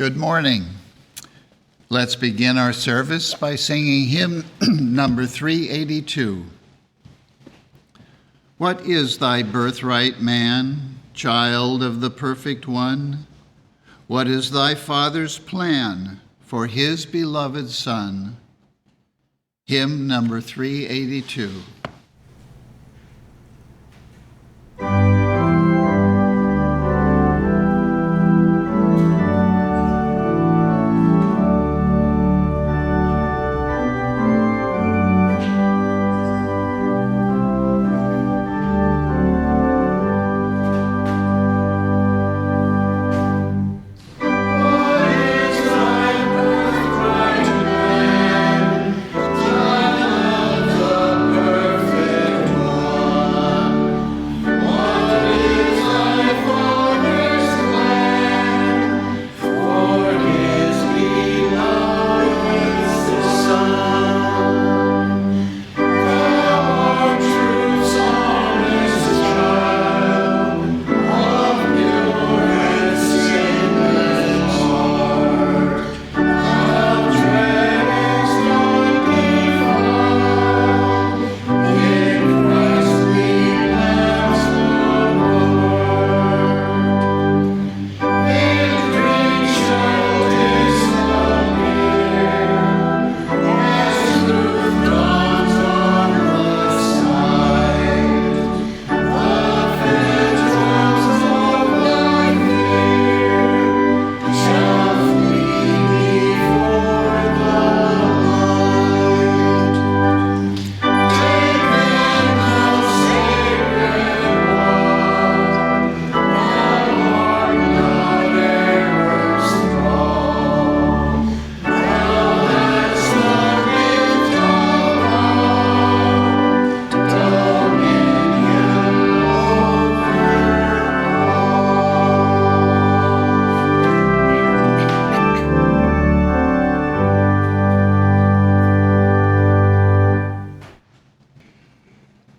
Good morning. Let's begin our service by singing hymn number 382. What is thy birthright, man, child of the perfect one? What is thy Father's plan for his beloved Son? Hymn number 382.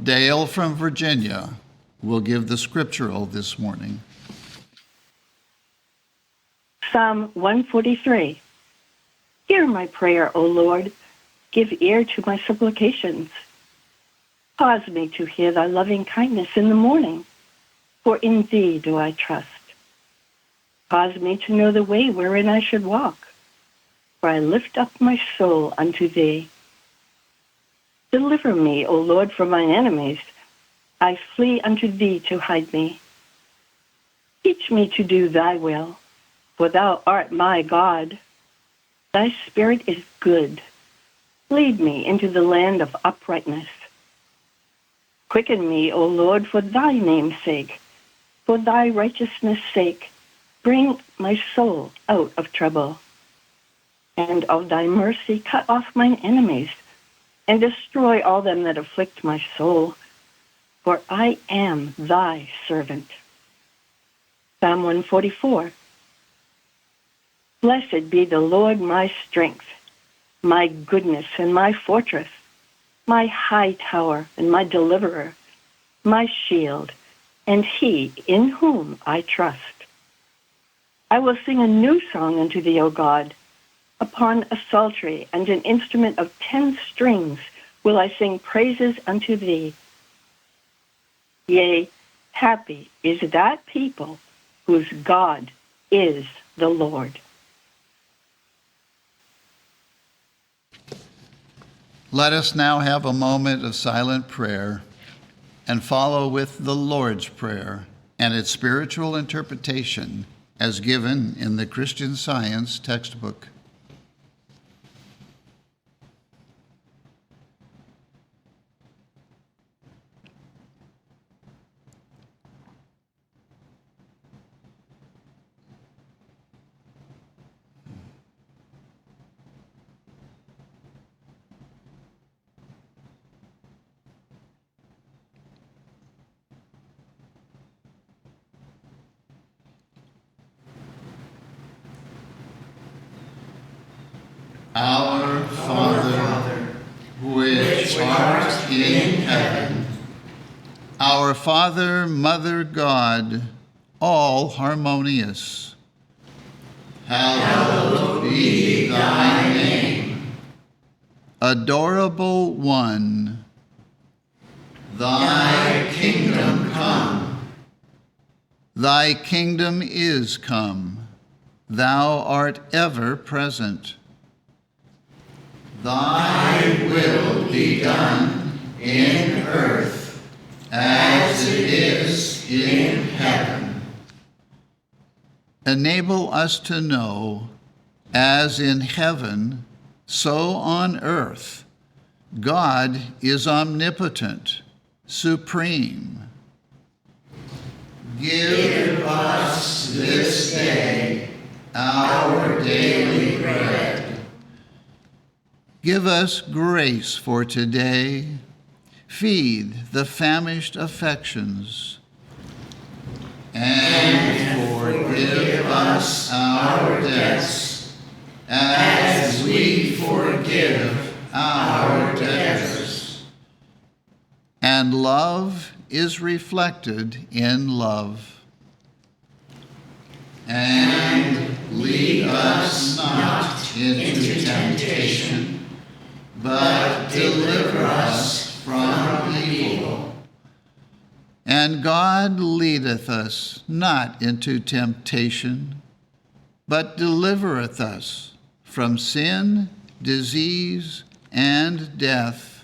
Dale from Virginia will give the scriptural this morning. Psalm 143. Hear my prayer, O Lord. Give ear to my supplications. Cause me to hear thy loving kindness in the morning, for in thee do I trust. Cause me to know the way wherein I should walk, for I lift up my soul unto thee. Deliver me, O Lord, from mine enemies. I flee unto thee to hide me. Teach me to do thy will, for thou art my God. Thy spirit is good. Lead me into the land of uprightness. Quicken me, O Lord, for thy name's sake. For thy righteousness' sake, bring my soul out of trouble. And of thy mercy cut off mine enemies, and destroy all them that afflict my soul, for I am thy servant. Psalm 144. Blessed be the Lord my strength, my goodness and my fortress, my high tower and my deliverer, my shield, and he in whom I trust. I will sing a new song unto thee, O God. Upon a psaltery and an instrument of 10 strings will I sing praises unto thee. Yea, happy is that people whose God is the Lord. Let us now have a moment of silent prayer and follow with the Lord's Prayer and its spiritual interpretation as given in the Christian Science textbook. Our Father, which art in heaven, our Father, Mother, God, all harmonious, hallowed be thy name. Adorable One, thy kingdom come. Thy kingdom is come. Thou art ever present. Thy will be done in earth as it is in heaven. Enable us to know, as in heaven, so on earth, God is omnipotent, supreme. Give us this day our daily bread. Give us grace for today. Feed the famished affections. And forgive us our debts, as we forgive our debtors. And love is reflected in love. And lead us not into temptation, but deliver us from evil. And God leadeth us not into temptation, but delivereth us from sin, disease, and death.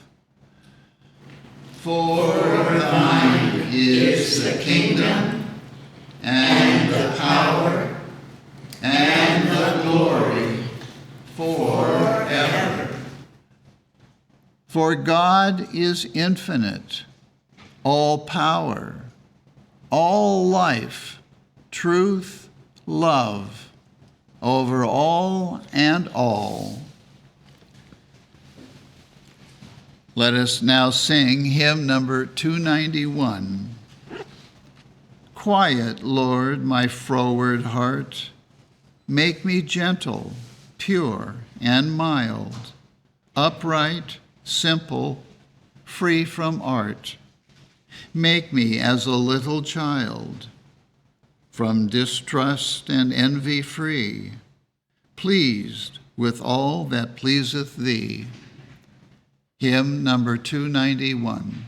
For thine is the kingdom, and the power, and the glory, forever. For God is infinite, all power, all life, truth, love, over all and all. Let us now sing hymn number 291. Quiet, Lord, my froward heart. Make me gentle, pure, and mild, upright, simple, free from art. Make me as a little child, from distrust and envy free, pleased with all that pleaseth thee. Hymn number 291.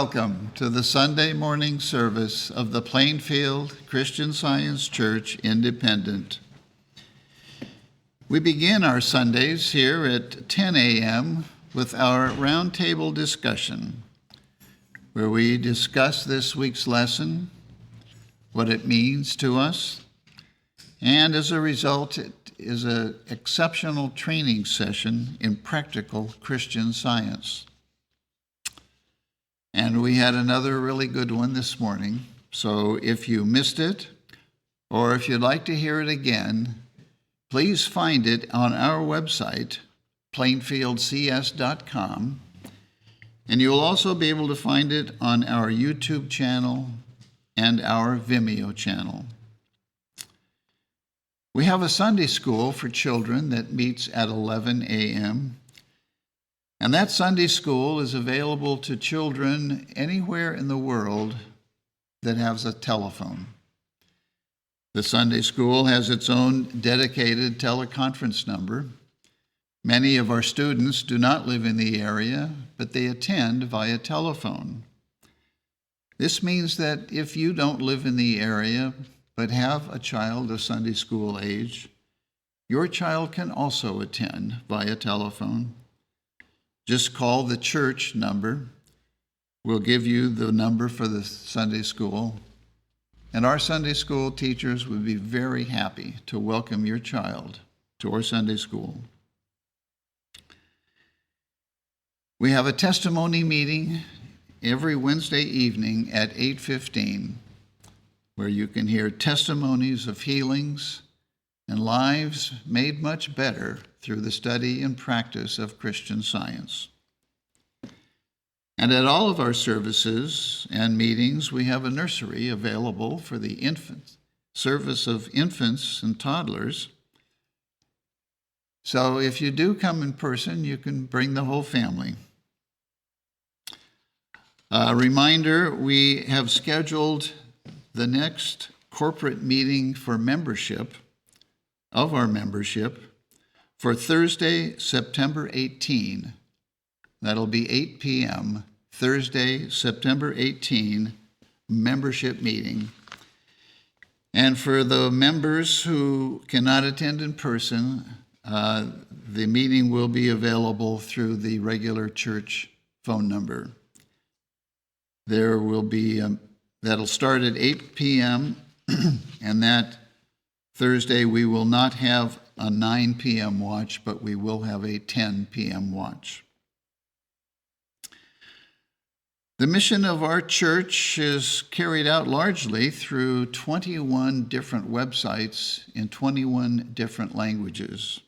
welcome to the Sunday morning service of the Plainfield Christian Science Church Independent. We begin our Sundays here at 10 a.m. with our roundtable discussion, where we discuss this week's lesson, what it means to us, and as a result, it is an exceptional training session in practical Christian Science. And we had another really good one this morning. So if you missed it, or if you'd like to hear it again, please find it on our website, plainfieldcs.com. And you'll also be able to find it on our YouTube channel and our Vimeo channel. We have a Sunday school for children that meets at 11 a.m., and that Sunday school is available to children anywhere in the world that has a telephone. The Sunday school has its own dedicated teleconference number. Many of our students do not live in the area, but they attend via telephone. This means that if you don't live in the area but have a child of Sunday school age, your child can also attend via telephone. Just call the church number. We'll give you the number for the Sunday school. And our Sunday school teachers would be very happy to welcome your child to our Sunday school. We have a testimony meeting every Wednesday evening at 8:15, where you can hear testimonies of healings and lives made much better through the study and practice of Christian Science. And at all of our services and meetings, we have a nursery available for the service of infants and toddlers. So if you do come in person, you can bring the whole family. A reminder, we have scheduled the next corporate meeting for membership, of our membership, for Thursday, September 18. That'll be 8 p.m., Thursday, September 18, membership meeting. And for the members who cannot attend in person, the meeting will be available through the regular church phone number. There will be, that'll start at 8 p.m., and that Thursday we will not have a 9 p.m. watch, but we will have a 10 p.m. watch. The mission of our church is carried out largely through 21 different websites in 21 different languages.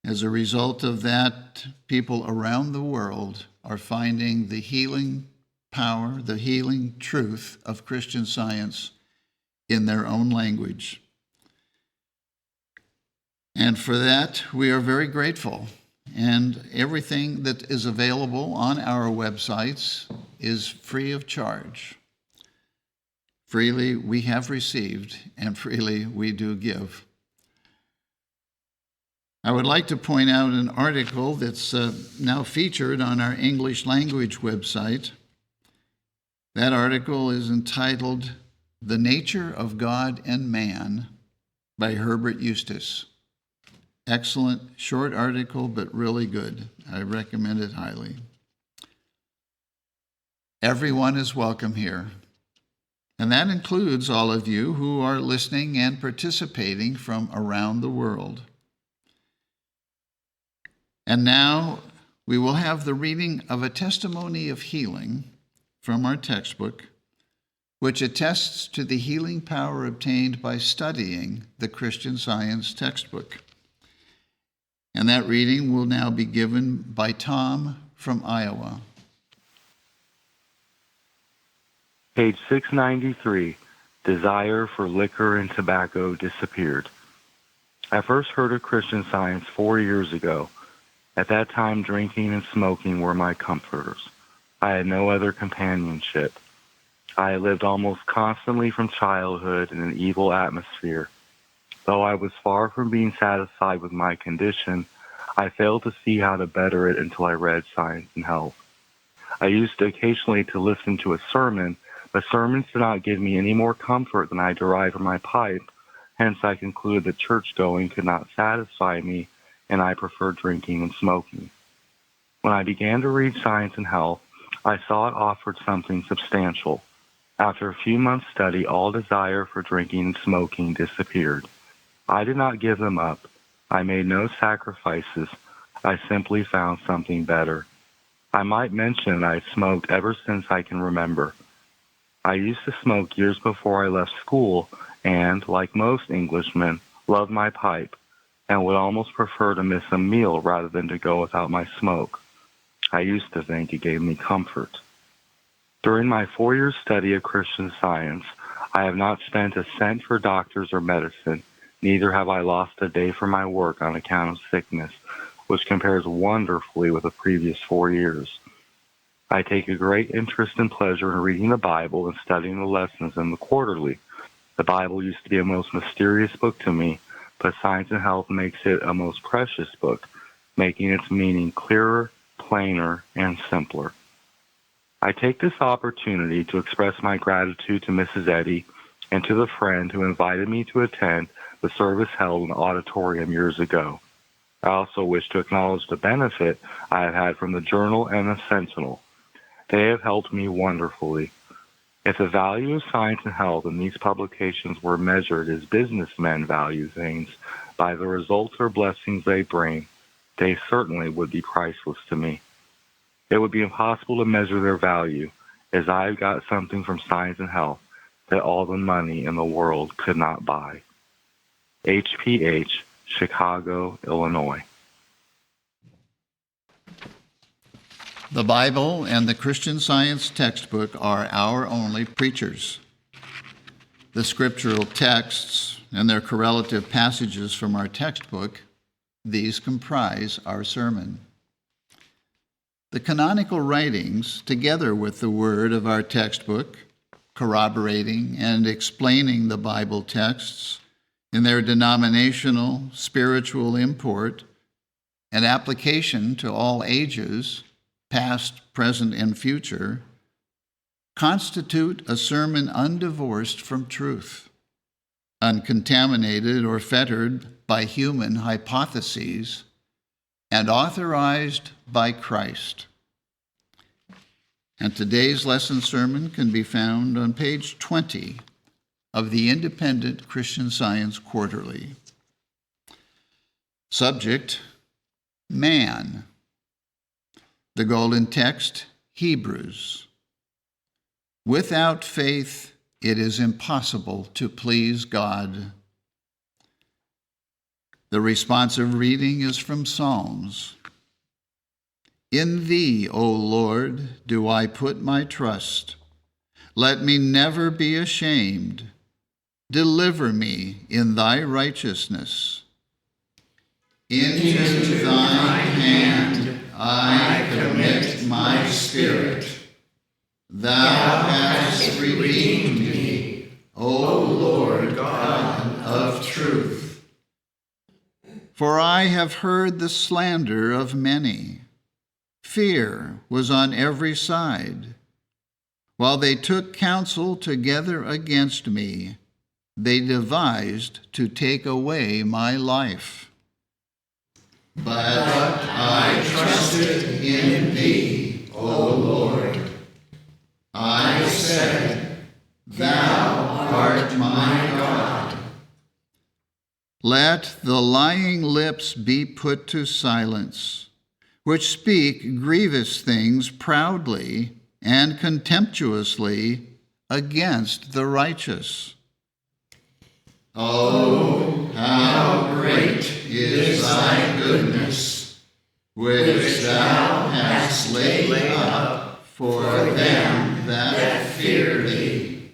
As a result of that, people around the world are finding the healing power, the healing truth of Christian Science in their own language. And for that, we are very grateful. And everything that is available on our websites is free of charge. Freely we have received, and freely we do give. I would like to point out an article that's now featured on our English language website. That article is entitled "The Nature of God and Man" by Herbert Eustace. Excellent, short article, but really good. I recommend it highly. Everyone is welcome here, and that includes all of you who are listening and participating from around the world. And now we will have the reading of a testimony of healing from our textbook, which attests to the healing power obtained by studying the Christian Science textbook. And that reading will now be given by Tom from Iowa. Page 693, Desire for Liquor and Tobacco Disappeared. I first heard of Christian Science 4 years ago. At that time, drinking and smoking were my comforters. I had no other companionship. I had lived almost constantly from childhood in an evil atmosphere. Though I was far from being satisfied with my condition, I failed to see how to better it until I read Science and Health. I used occasionally to listen to a sermon, but sermons did not give me any more comfort than I derived from my pipe. Hence, I concluded that church-going could not satisfy me, and I preferred drinking and smoking. When I began to read Science and Health, I saw it offered something substantial. After a few months' study, all desire for drinking and smoking disappeared. I did not give them up. I made no sacrifices. I simply found something better. I might mention that I smoked ever since I can remember. I used to smoke years before I left school and, like most Englishmen, loved my pipe and would almost prefer to miss a meal rather than to go without my smoke. I used to think it gave me comfort. During my 4-year study of Christian Science, I have not spent a cent for doctors or medicine, neither have I lost a day for my work on account of sickness, which compares wonderfully with the previous 4 years. I take a great interest and pleasure in reading the Bible and studying the lessons in the quarterly. The Bible used to be a most mysterious book to me, but Science and Health makes it a most precious book, making its meaning clearer, plainer, and simpler. I take this opportunity to express my gratitude to Mrs. Eddy and to the friend who invited me to attend the service held in the auditorium years ago. I also wish to acknowledge the benefit I have had from the Journal and the Sentinel. They have helped me wonderfully. If the value of Science and Health in these publications were measured as businessmen value things by the results or blessings they bring, they certainly would be priceless to me. It would be impossible to measure their value, as I've got something from Science and Health that all the money in the world could not buy. HPH, Chicago, Illinois. The Bible and the Christian Science textbook are our only preachers. The scriptural texts and their correlative passages from our textbook, these comprise our sermon. The canonical writings, together with the word of our textbook, corroborating and explaining the Bible texts in their denominational, spiritual import and application to all ages, past, present, and future, constitute a sermon undivorced from truth, uncontaminated or fettered by human hypotheses, and authorized by Christ. And today's lesson sermon can be found on page 20 of the Independent Christian Science Quarterly. Subject, man. The golden text, Hebrews. Without faith, it is impossible to please God. The responsive reading is from Psalms. In thee, O Lord, do I put my trust. Let me never be ashamed. Deliver me in thy righteousness. Into thine hand I commit my spirit. Thou hast redeemed me, O Lord God of truth. For I have heard the slander of many. Fear was on every side. While they took counsel together against me, they devised to take away my life. But I trusted in thee, O Lord. I said, Thou art my God. Let the lying lips be put to silence, which speak grievous things proudly and contemptuously against the righteous. Oh, how great is thy goodness, which thou hast laid up for them that fear thee,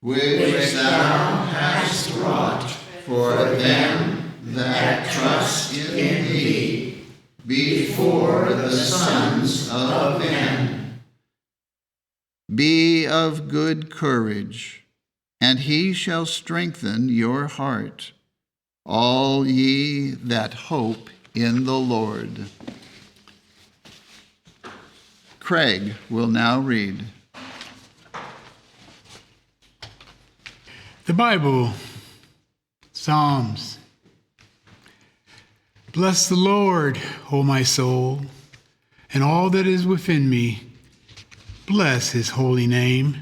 which thou hast wrought for them that trust in thee, before the sons of men. Be of good courage, and he shall strengthen your heart, all ye that hope in the Lord. Craig will now read. The Bible, Psalms. Bless the Lord, O my soul, and all that is within me. Bless his holy name.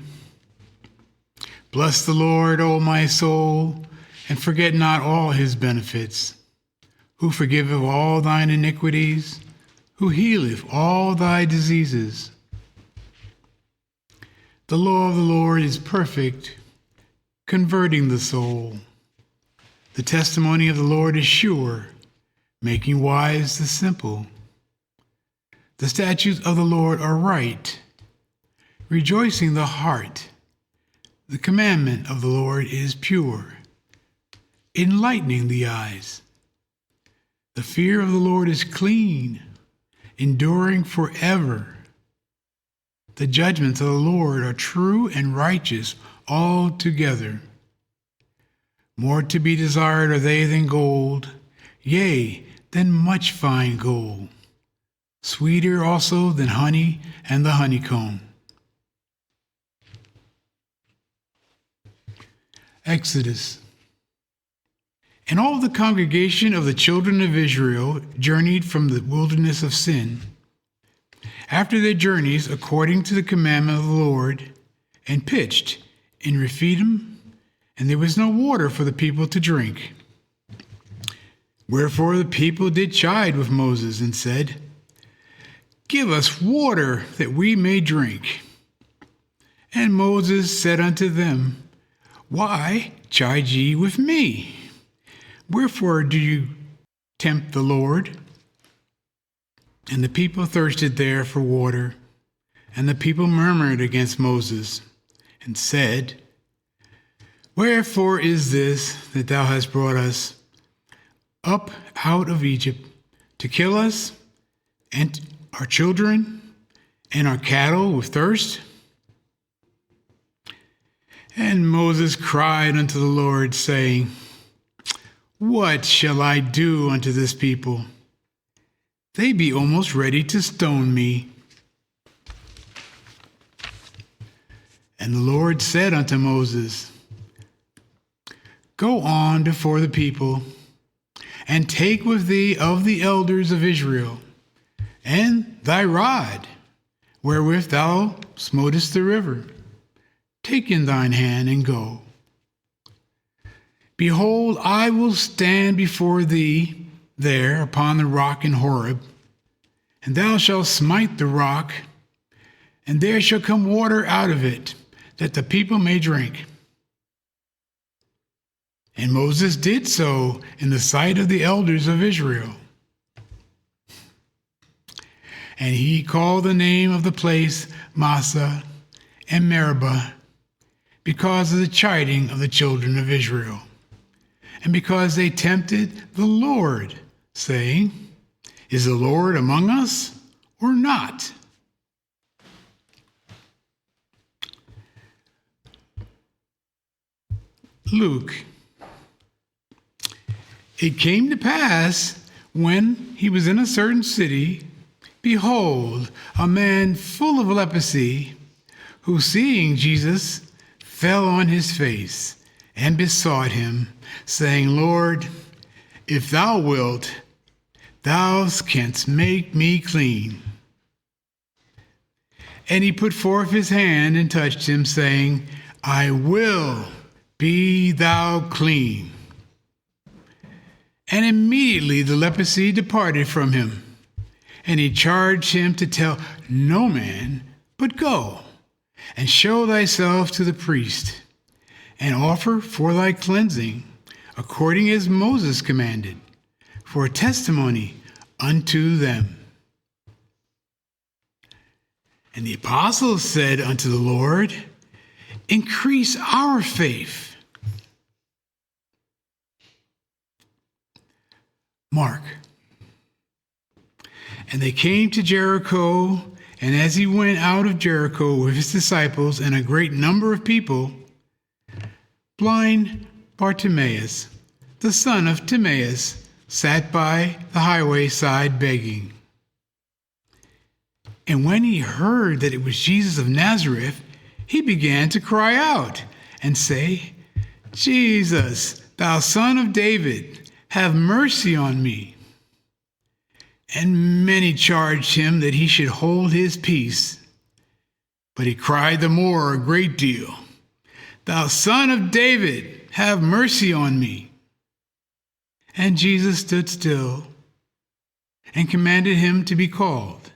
Bless the Lord, O my soul, and forget not all his benefits, who forgiveth all thine iniquities, who healeth all thy diseases. The law of the Lord is perfect, converting the soul. The testimony of the Lord is sure, making wise the simple. The statutes of the Lord are right, rejoicing the heart. The commandment of the Lord is pure, enlightening the eyes. The fear of the Lord is clean, enduring forever. The judgments of the Lord are true and righteous altogether. More to be desired are they than gold, yea, than much fine gold. Sweeter also than honey and the honeycomb. Exodus. And all the congregation of the children of Israel journeyed from the wilderness of Sin, after their journeys according to the commandment of the Lord, and pitched in Rephidim, and there was no water for the people to drink. Wherefore the people did chide with Moses, and said, Give us water that we may drink. And Moses said unto them, Why chide ye with me? Wherefore do you tempt the Lord? And the people thirsted there for water, and the people murmured against Moses, and said, Wherefore is this that thou hast brought us up out of Egypt, to kill us, and our children, and our cattle with thirst? And Moses cried unto the Lord, saying, What shall I do unto this people? They be almost ready to stone me. And the Lord said unto Moses, Go on before the people, and take with thee of the elders of Israel, and thy rod, wherewith thou smotest the river. Take in thine hand, and go. Behold, I will stand before thee there upon the rock in Horeb, and thou shalt smite the rock, and there shall come water out of it, that the people may drink. And Moses did so in the sight of the elders of Israel. And he called the name of the place Massah and Meribah, because of the chiding of the children of Israel, and because they tempted the Lord, saying, Is the Lord among us or not? Luke. It came to pass, when he was in a certain city, behold, a man full of leprosy, who seeing Jesus fell on his face and besought him, saying, Lord, if thou wilt, thou canst make me clean. And he put forth his hand and touched him, saying, I will, be thou clean. And immediately the leprosy departed from him. And he charged him to tell no man, but go, and show thyself to the priest, and offer for thy cleansing, according as Moses commanded, for a testimony unto them. And the apostles said unto the Lord, Increase our faith. Mark. And they came to Jericho, and as he went out of Jericho with his disciples and a great number of people, blind Bartimaeus, the son of Timaeus, sat by the highway side begging. And when he heard that it was Jesus of Nazareth, he began to cry out and say, Jesus, thou son of David, have mercy on me. And many charged him that he should hold his peace. But he cried the more a great deal, Thou son of David, have mercy on me. And Jesus stood still and commanded him to be called.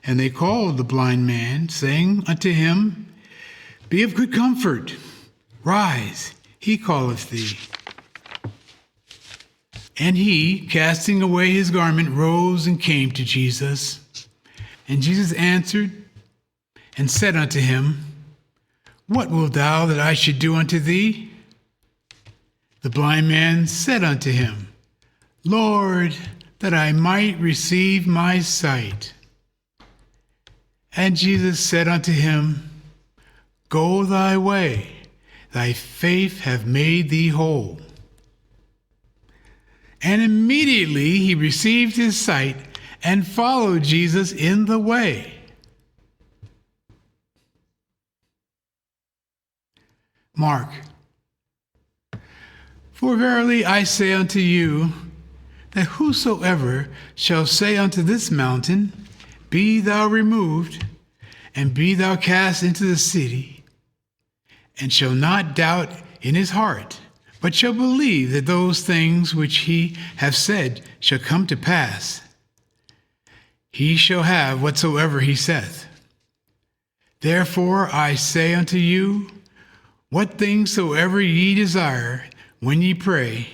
And they called the blind man, saying unto him, Be of good comfort, rise, he calleth thee. And he, casting away his garment, rose and came to Jesus. And Jesus answered and said unto him, What wilt thou that I should do unto thee? The blind man said unto him, Lord, that I might receive my sight. And Jesus said unto him, Go thy way, thy faith hath made thee whole. And immediately he received his sight and followed Jesus in the way. Mark. For verily I say unto you, that whosoever shall say unto this mountain, Be thou removed, and be thou cast into the sea, and shall not doubt in his heart, but shall believe that those things which he hath said shall come to pass, he shall have whatsoever he saith. Therefore I say unto you, what things soever ye desire, when ye pray,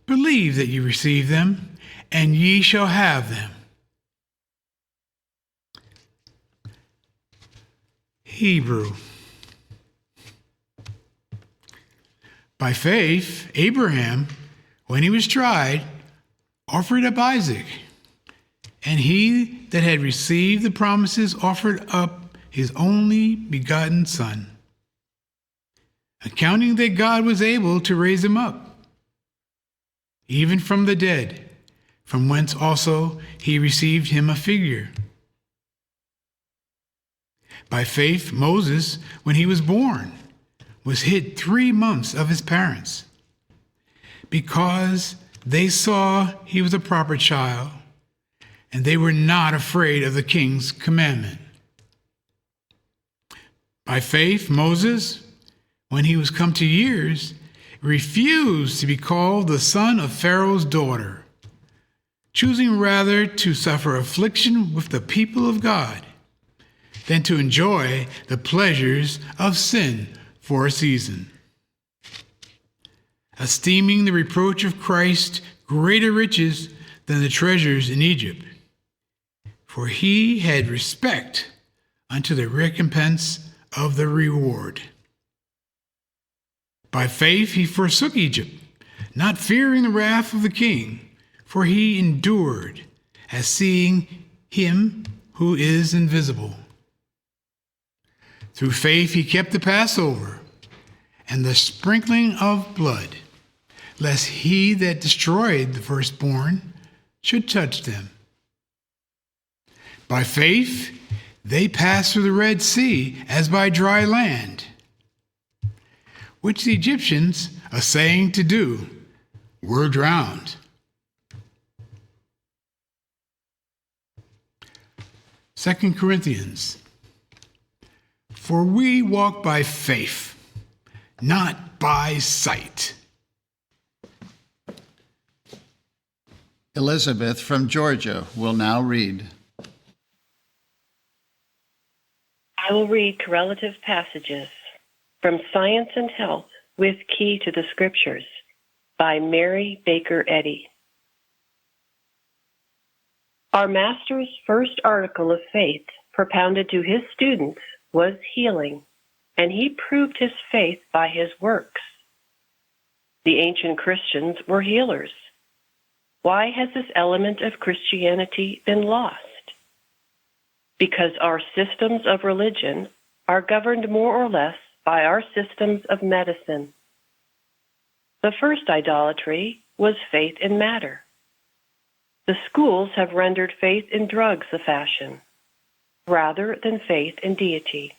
believe that ye receive them, and ye shall have them. Hebrew. By faith, Abraham, when he was tried, offered up Isaac, and he that had received the promises offered up his only begotten son, accounting that God was able to raise him up, even from the dead, from whence also he received him a figure. By faith, Moses, when he was born, was hid 3 months of his parents, because they saw he was a proper child, and they were not afraid of the king's commandment. By faith, Moses, when he was come to years, refused to be called the son of Pharaoh's daughter, choosing rather to suffer affliction with the people of God than to enjoy the pleasures of sin for a season, esteeming the reproach of Christ greater riches than the treasures in Egypt, for he had respect unto the recompense of the reward. By faith he forsook Egypt, not fearing the wrath of the king, for he endured as seeing him who is invisible. Through faith he kept the Passover and the sprinkling of blood, lest he that destroyed the firstborn should touch them. By faith they passed through the Red Sea as by dry land, which the Egyptians, essaying to do, were drowned. 2 Corinthians. For we walk by faith, not by sight. Elizabeth from Georgia will now read. I will read correlative passages from Science and Health with Key to the Scriptures by Mary Baker Eddy. Our Master's first article of faith propounded to his students was healing, and he proved his faith by his works. The ancient Christians were healers. Why has this element of Christianity been lost? Because our systems of religion are governed more or less by our systems of medicine. The first idolatry was faith in matter. The schools have rendered faith in drugs the fashion. rather than faith in deity.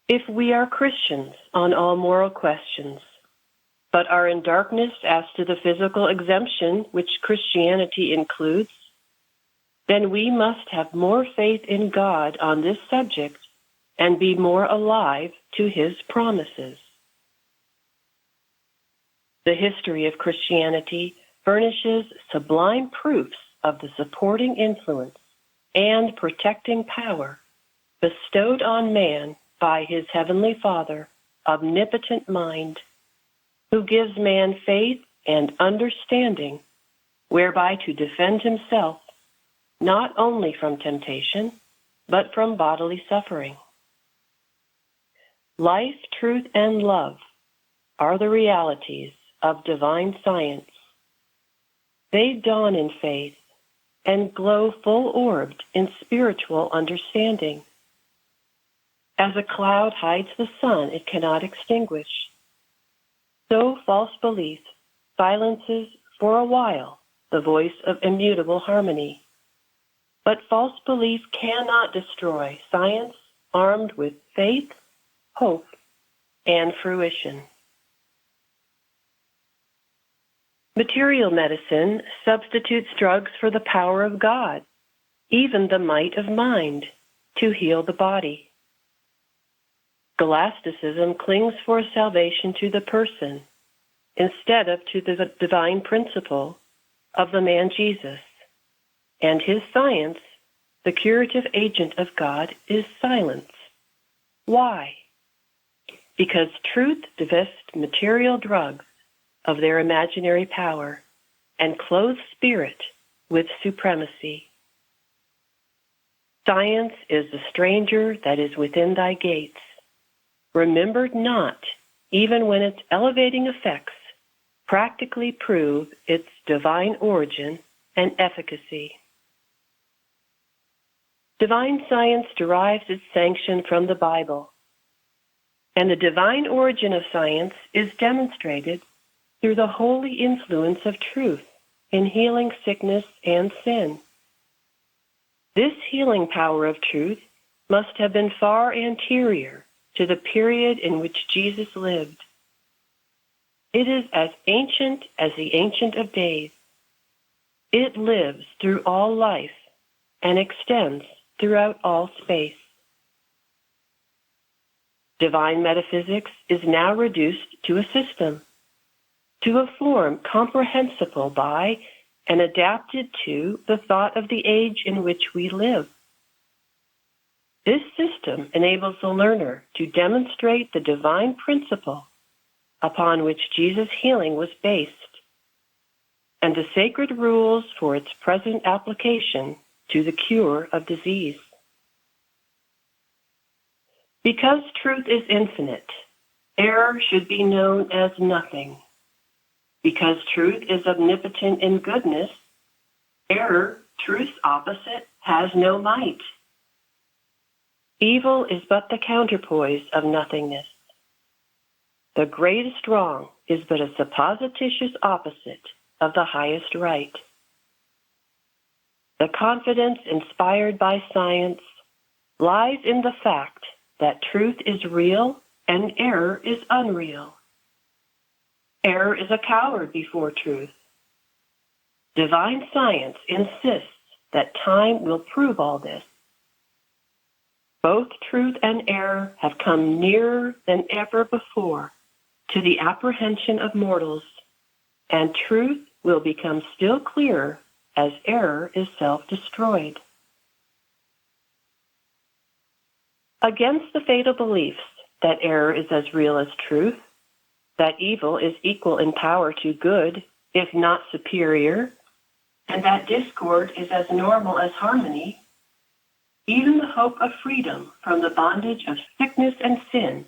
If we are Christians on all moral questions, but are in darkness as to the physical exemption which Christianity includes, then we must have more faith in God on this subject and be more alive to His promises. The history of Christianity furnishes sublime proofs of the supporting influence and protecting power bestowed on man by his Heavenly Father, omnipotent mind, who gives man faith and understanding whereby to defend himself not only from temptation, but from bodily suffering. Life, truth, and love are the realities of divine science. They dawn in faith and glow full-orbed in spiritual understanding. As a cloud hides the sun it cannot extinguish, so false belief silences for a while the voice of immutable harmony. But false belief cannot destroy science armed with faith, hope, and fruition. Material medicine substitutes drugs for the power of God, even the might of mind, to heal the body. Scholasticism clings for salvation to the person instead of to the divine principle of the man Jesus, and his science, the curative agent of God, is silence. Why? Because truth divests material drugs of their imaginary power and clothes spirit with supremacy. Science is the stranger that is within thy gates, remembered not, even when its elevating effects practically prove its divine origin and efficacy. Divine science derives its sanction from the Bible, and the divine origin of science is demonstrated through the holy influence of truth in healing sickness and sin. This healing power of truth must have been far anterior to the period in which Jesus lived. It is as ancient as the Ancient of Days. It lives through all life and extends throughout all space. Divine metaphysics is now reduced to a system, to a form comprehensible by and adapted to the thought of the age in which we live. This system enables the learner to demonstrate the divine principle upon which Jesus' healing was based, and the sacred rules for its present application to the cure of disease. Because truth is infinite, error should be known as nothing. Because truth is omnipotent in goodness, error, truth's opposite, has no might. Evil is but the counterpoise of nothingness. The greatest wrong is but a supposititious opposite of the highest right. The confidence inspired by science lies in the fact that truth is real and error is unreal. Error is a coward before truth. Divine science insists that time will prove all this. Both truth and error have come nearer than ever before to the apprehension of mortals, and truth will become still clearer as error is self-destroyed. Against the fatal beliefs that error is as real as truth, that evil is equal in power to good, if not superior, and that discord is as normal as harmony, even the hope of freedom from the bondage of sickness and sin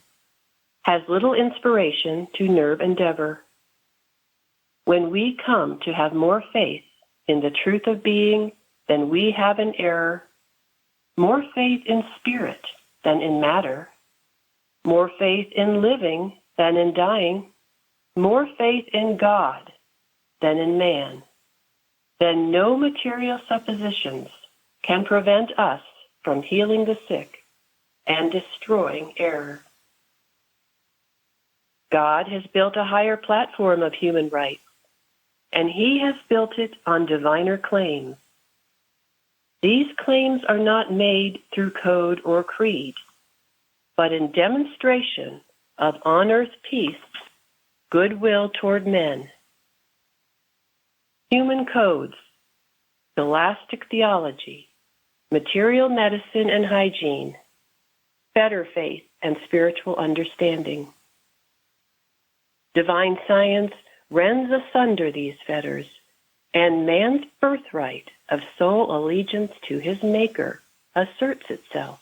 has little inspiration to nerve endeavor. When we come to have more faith in the truth of being than we have in error, more faith in spirit than in matter, more faith in living than in dying, more faith in God than in man, then no material suppositions can prevent us from healing the sick and destroying error. God has built a higher platform of human rights, and he has built it on diviner claims. These claims are not made through code or creed, but in demonstration of on-earth peace, goodwill toward men. Human codes, scholastic theology, material medicine and hygiene, better faith and spiritual understanding. Divine science rends asunder these fetters, and man's birthright of soul allegiance to his Maker asserts itself.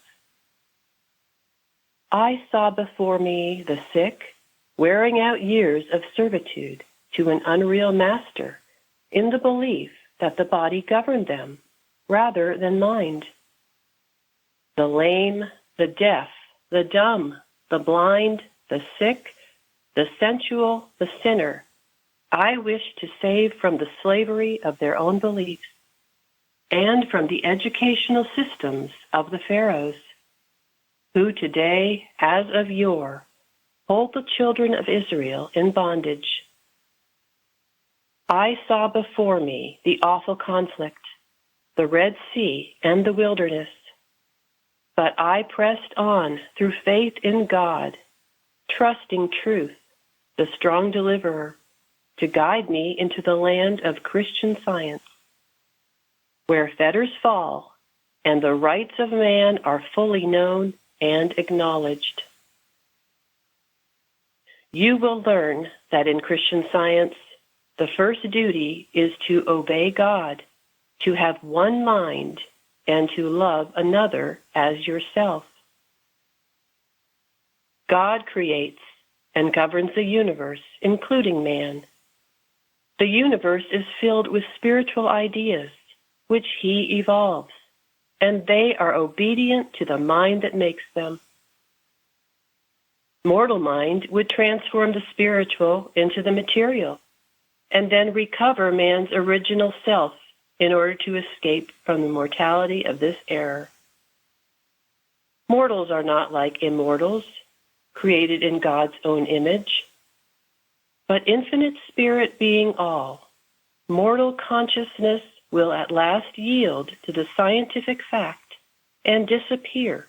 I saw before me the sick wearing out years of servitude to an unreal master in the belief that the body governed them rather than mind. The lame, the deaf, the dumb, the blind, the sick, the sensual, the sinner, I wish to save from the slavery of their own beliefs and from the educational systems of the pharaohs, who today, as of yore, hold the children of Israel in bondage. I saw before me the awful conflict, the Red Sea and the wilderness, but I pressed on through faith in God, trusting truth, the strong deliverer, to guide me into the land of Christian Science, where fetters fall and the rights of man are fully known and acknowledged. You will learn that in Christian Science, the first duty is to obey God, to have one mind, and to love another as yourself. God creates and governs the universe, including man. The universe is filled with spiritual ideas, which he evolves, and they are obedient to the mind that makes them. Mortal mind would transform the spiritual into the material, and then recover man's original self in order to escape from the mortality of this error. Mortals are not like immortals, created in God's own image, but infinite spirit being all. Mortal consciousness will at last yield to the scientific fact and disappear,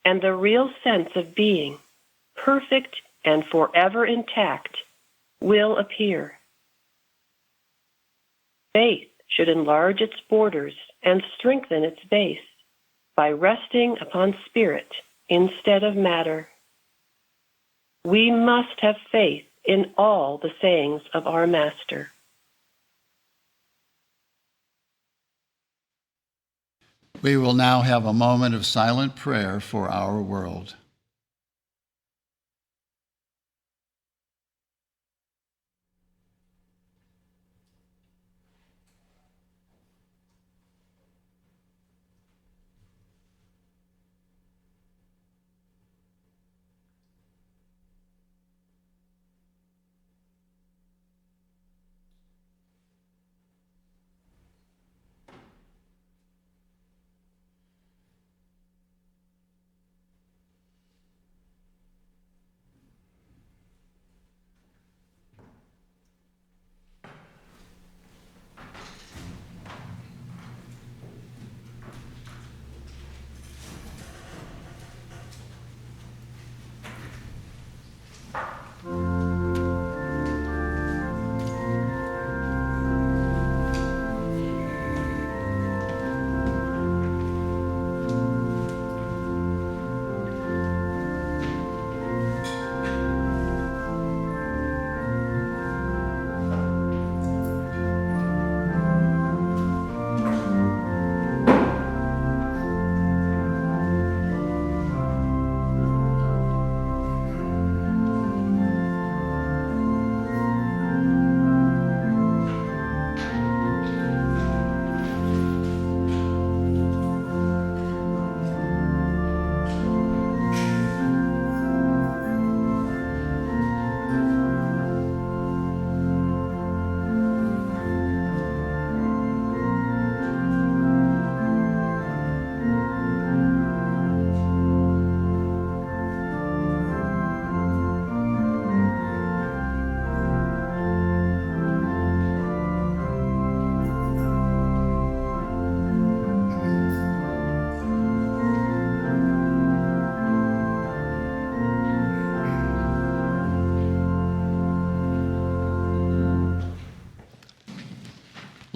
and the real sense of being, perfect and forever intact, will appear. Faith should enlarge its borders and strengthen its base by resting upon spirit instead of matter. We must have faith in all the sayings of our Master. We will now have a moment of silent prayer for our world.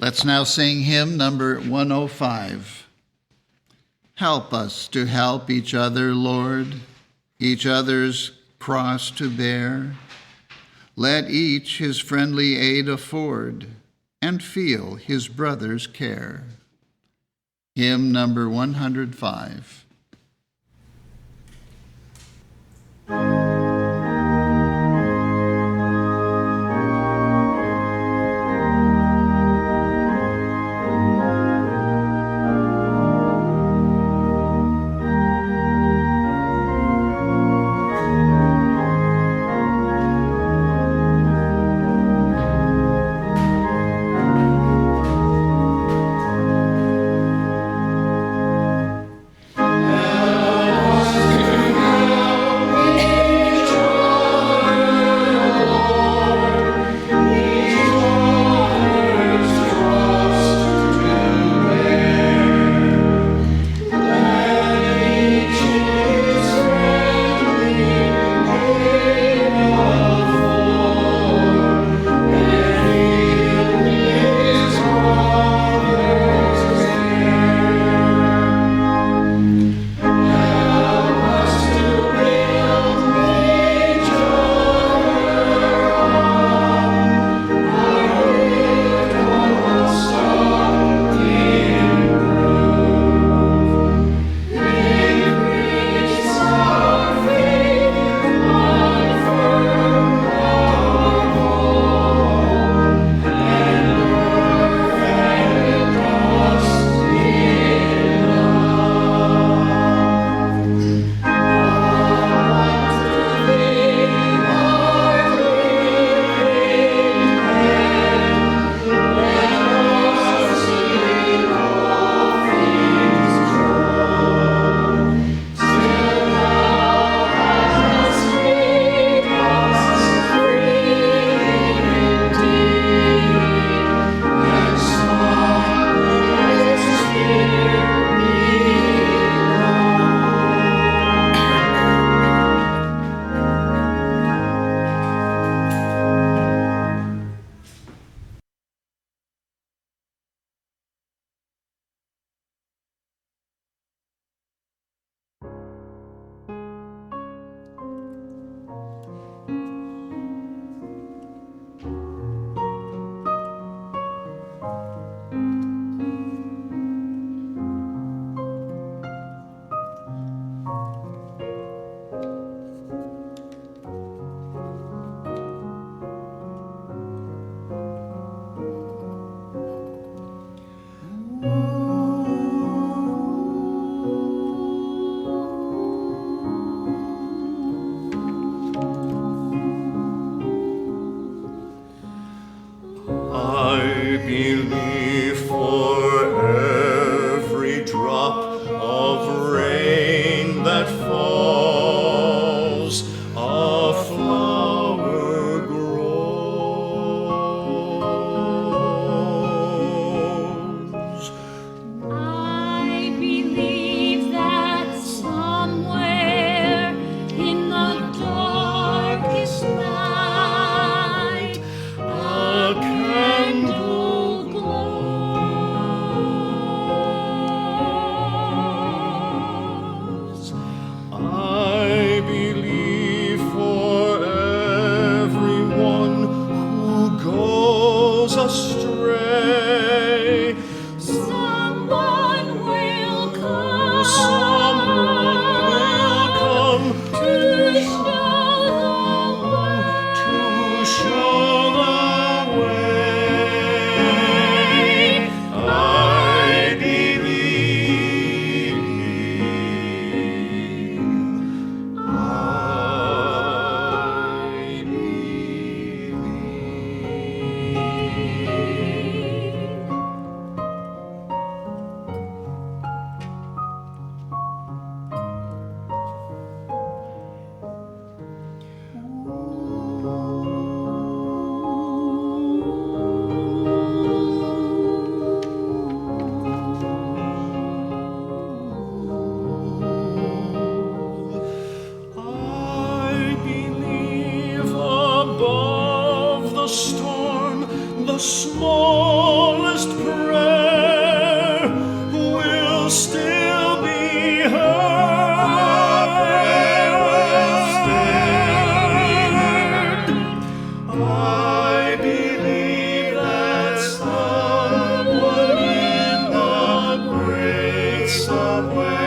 Let's now sing hymn number 105. Help us to help each other, Lord, each other's cross to bear. Let each his friendly aid afford, and feel his brother's care. Hymn number 105. I believe that someone in the great somewhere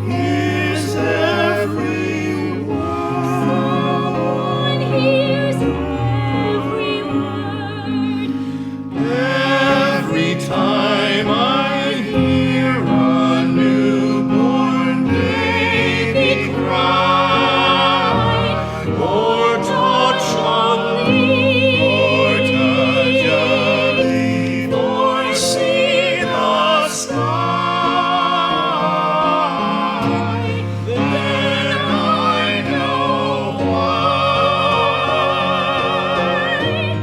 hears every word. Someone hears every word. Every time I hear a newborn baby cry, or touch a leaf, or see the sky, then I know I believe.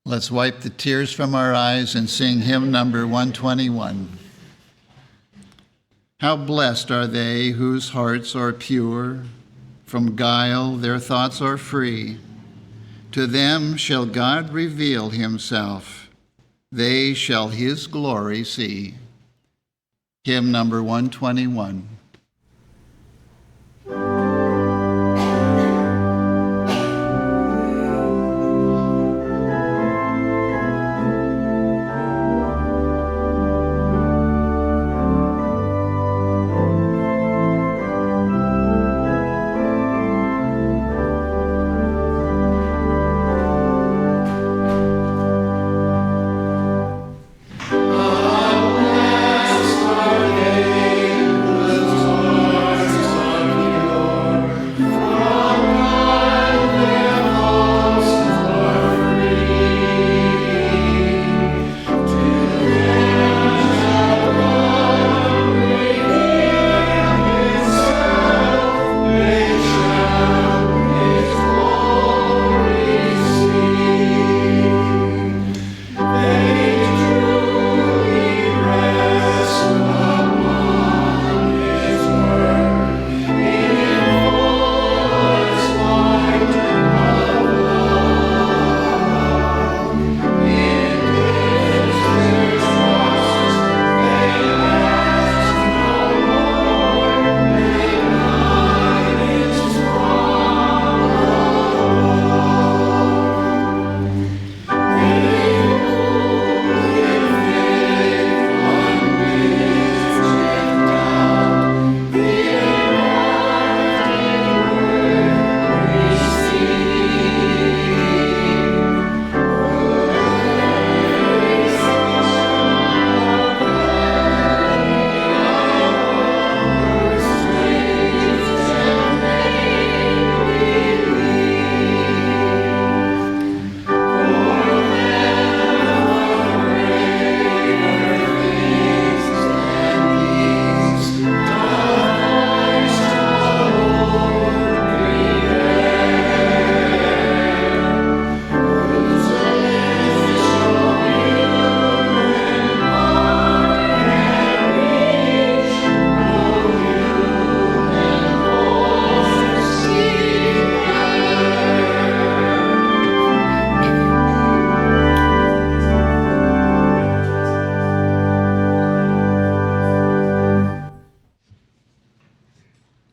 Let's wipe the tears from our eyes and sing hymn number 121. How blessed are they whose hearts are pure, from guile their thoughts are free. To them shall God reveal himself, they shall his glory see. Hymn number 121.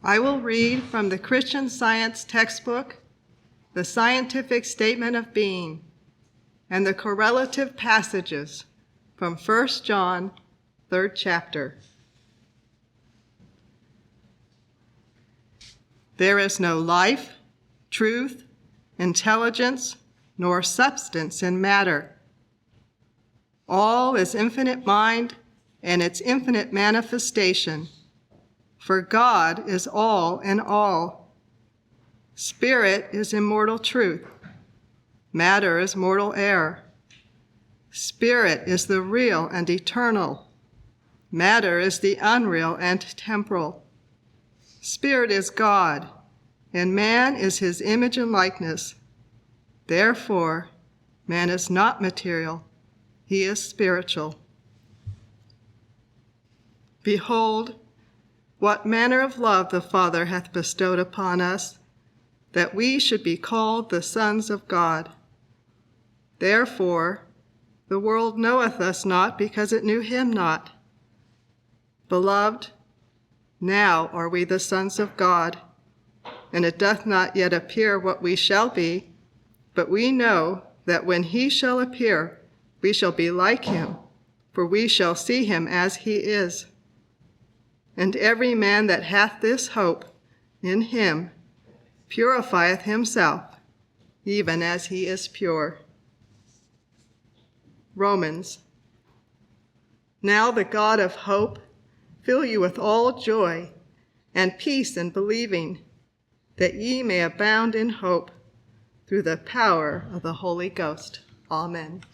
I will read from the Christian Science textbook, The Scientific Statement of Being, and the correlative passages from 1 John, 3rd chapter. There is no life, truth, intelligence, nor substance in matter. All is infinite mind and its infinite manifestation. For God is all in all. Spirit is immortal truth. Matter is mortal error. Spirit is the real and eternal. Matter is the unreal and temporal. Spirit is God, and man is his image and likeness. Therefore, man is not material, he is spiritual. Behold, what manner of love the Father hath bestowed upon us, that we should be called the sons of God. Therefore, the world knoweth us not, because it knew him not. Beloved, now are we the sons of God, and it doth not yet appear what we shall be, but we know that when he shall appear, we shall be like him, for we shall see him as he is. And every man that hath this hope in him purifieth himself, even as he is pure. Romans. Now the God of hope fill you with all joy and peace in believing, that ye may abound in hope through the power of the Holy Ghost. Amen.